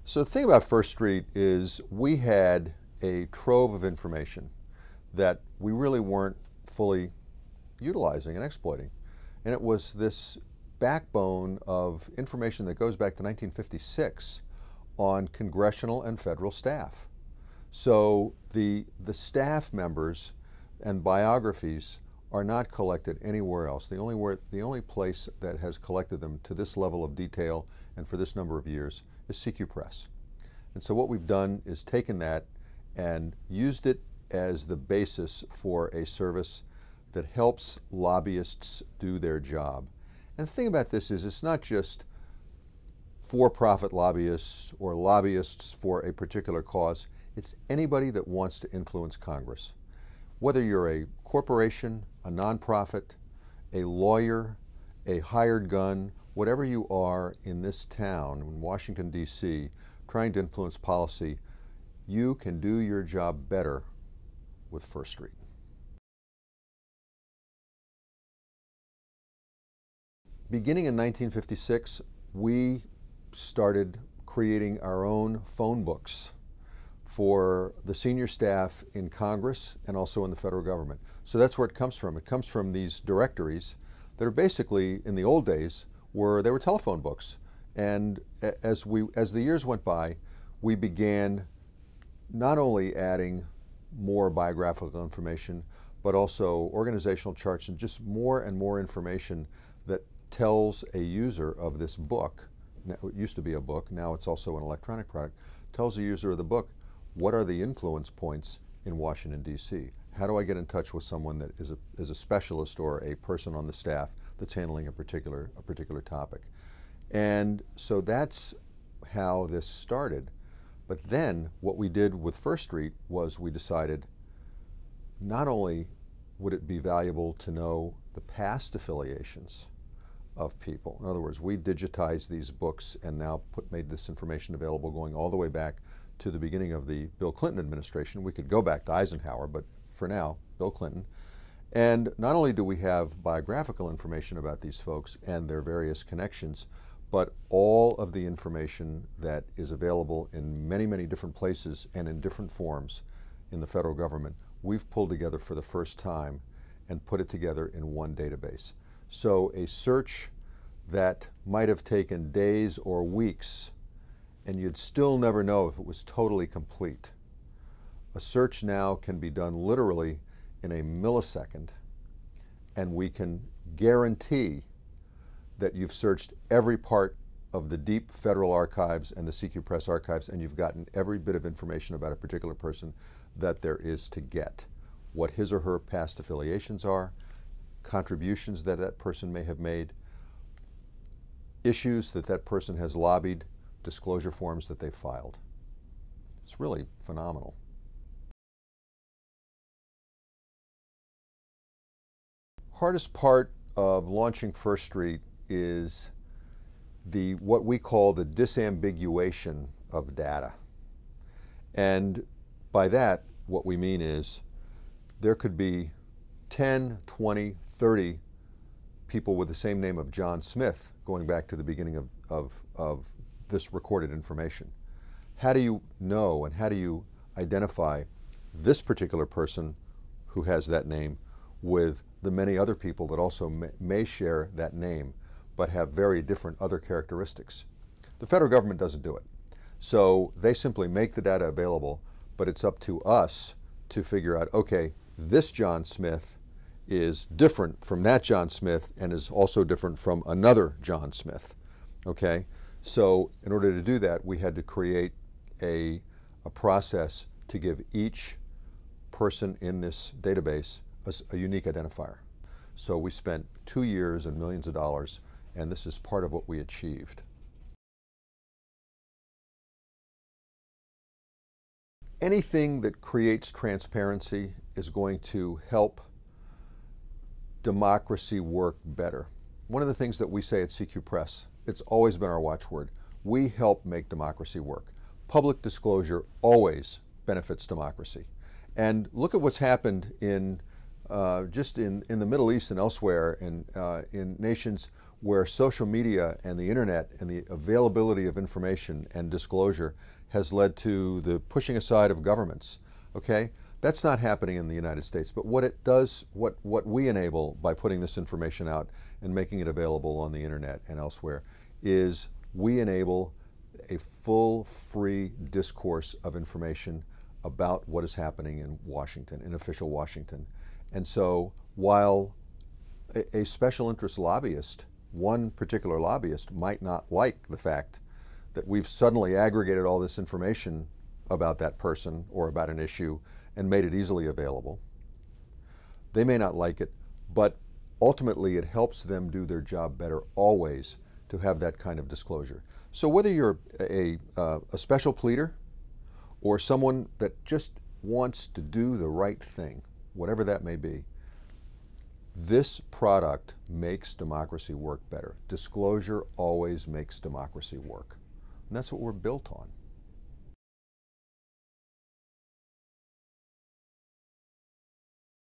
So the thing about First Street is we had a trove of information that we really weren't fully utilizing and exploiting. And it was this backbone of information that goes back to 1956 on congressional and federal staff. So the staff members and biographies are not collected anywhere else. The only place that has collected them to this level of detail and for this number of years is CQ Press. And so what we've done is taken that and used it as the basis for a service that helps lobbyists do their job. And the thing about this is it's not just for-profit lobbyists or lobbyists for a particular cause. It's anybody that wants to influence Congress. Whether you're a corporation, a nonprofit, a lawyer, a hired gun, whatever you are in this town, in Washington, D.C., trying to influence policy, you can do your job better with First Street. Beginning in 1956, we started creating our own phone books for the senior staff in Congress and also in the federal government. So that's where it comes from. It comes from these directories that are basically, in the old days, they were telephone books. And as the years went by, we began not only adding more biographical information, but also organizational charts and just more and more information that tells a user of this book, it used to be a book, now it's also an electronic product, tells the user of the book what are the influence points in Washington, D.C. How do I get in touch with someone that is a specialist or a person on the staff that's handling a particular topic? And so that's how this started. But then what we did with First Street was we decided not only would it be valuable to know the past affiliations of people. In other words, we digitized these books and now made this information available going all the way back to the beginning of the Bill Clinton administration. We could go back to Eisenhower, but for now, Bill Clinton. And not only do we have biographical information about these folks and their various connections, but all of the information that is available in many, many different places and in different forms in the federal government, we've pulled together for the first time and put it together in one database. So a search that might have taken days or weeks and you'd still never know if it was totally complete. A search now can be done literally in a millisecond, and we can guarantee that you've searched every part of the deep federal archives and the CQ Press archives, and you've gotten every bit of information about a particular person that there is to get. What his or her past affiliations are, contributions that that person may have made, issues that that person has lobbied, disclosure forms that they've filed. It's really phenomenal. Hardest part of launching First Street is what we call the disambiguation of data. And by that, what we mean is there could be 10, 20, 30 people with the same name of John Smith going back to the beginning of this recorded information. How do you know and how do you identify this particular person who has that name with the many other people that also may share that name but have very different other characteristics? The federal government doesn't do it. So they simply make the data available, but it's up to us to figure out, okay, this John Smith is different from that John Smith and is also different from another John Smith, okay? So in order to do that, we had to create a process to give each person in this database a unique identifier. So we spent 2 years and millions of dollars, and this is part of what we achieved. Anything that creates transparency is going to help democracy work better. One of the things that we say at CQ Press, it's always been our watchword, we help make democracy work. Public disclosure always benefits democracy. And look at what's happened in just in the Middle East and elsewhere in nations where social media and the internet and the availability of information and disclosure has led to the pushing aside of governments, okay? That's not happening in the United States, but what it does, what we enable by putting this information out and making it available on the internet and elsewhere, is we enable a full, free discourse of information about what is happening in Washington, in official Washington. And so while a special interest lobbyist, one particular lobbyist, might not like the fact that we've suddenly aggregated all this information about that person or about an issue and made it easily available, they may not like it, but ultimately it helps them do their job better always to have that kind of disclosure. So whether you're a special pleader or someone that just wants to do the right thing, whatever that may be, this product makes democracy work better. Disclosure always makes democracy work. And that's what we're built on.